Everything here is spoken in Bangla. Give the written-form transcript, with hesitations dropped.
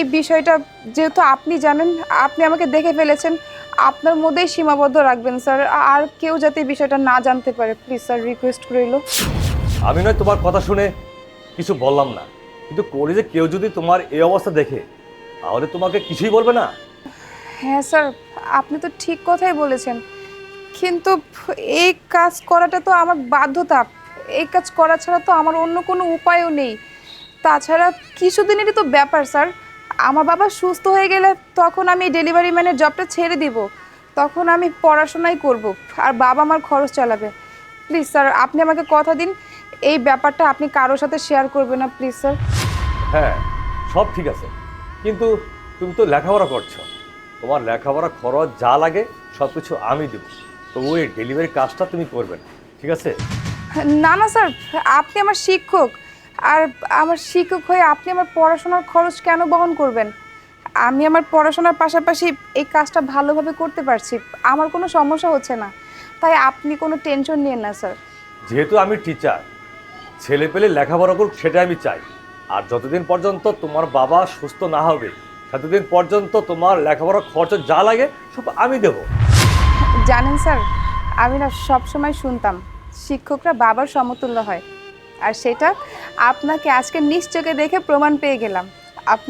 এই বিষয়টা যেহেতু আপনি জানেন, আপনি আমাকে দেখে ফেলেছেন, আপনার মধ্যেই সীমাবদ্ধ রাখবেন স্যার। আর কেউ যাতে এই বিষয়টা না জানতে পারে, প্লিজ স্যার, রিকোয়েস্ট রইল। আমি নয় তোমার কথা শুনে কিছু বললাম না, কিন্তু কলেজে কেউ যদি তোমার এই অবস্থা দেখে তাহলে তোমাকে কিছুই বলবে না? হ্যাঁ স্যার, আপনি তো ঠিক কথাই বলেছেন, কিন্তু এই কাজ করাটা তো আমার বাধ্যতা। এই কাজ করা ছাড়া তো আমার অন্য কোনো উপায়ও নেই। তাছাড়া কিছুদিনেরই তো ব্যাপার স্যার। আমার বাবা সুস্থ হয়ে গেলে তখন আমি ডেলিভারি ম্যানের জবটা ছেড়ে দিব। তখন আমি পড়াশোনাই করব, আর বাবা আমার খরচ চালাবে। প্লিজ স্যার, আপনি আমাকে কথা দিন এই ব্যাপারটা আপনি কারোর সাথে শেয়ার করবেন না, প্লিজ স্যার। হ্যাঁ, সব ঠিক আছে, কিন্তু তুমি তো লেখাপড়া করছো, তোমার লেখাপড়া খরচ যা লাগে সব কিছু আমি দেবো। তো ওই ডেলিভারি কাজটা তুমি করবে না, ঠিক আছে? না না স্যার, আপনি আমার শিক্ষক, আর আমার শিক্ষক হয়ে আপনি আমার পড়াশোনার খরচ কেন বহন করবেন? আমি আমার পড়াশোনার পাশাপাশি এই কাজটা ভালোভাবে করতে পারছি, আমার কোনো সমস্যা হচ্ছে না, তাই আপনি কোনো টেনশন নিয়েন না স্যার। যেহেতু আমি টিচার, ছেলে পেলে লেখাপড়া করুক সেটা আমি চাই। আর যতদিন পর্যন্ত তোমার বাবা সুস্থ না হবে ততদিন পর্যন্ত তোমার লেখাপড়ার খরচ যা লাগে সব আমি দেবো। জানেন স্যার, আমি না সবসময় শুনতাম শিক্ষকরা বাবার সমতুল্য হয়, আর সেটা আপনাকে আজকে নিজ চোখে দেখে প্রমাণ পেয়ে গেলাম। আপনার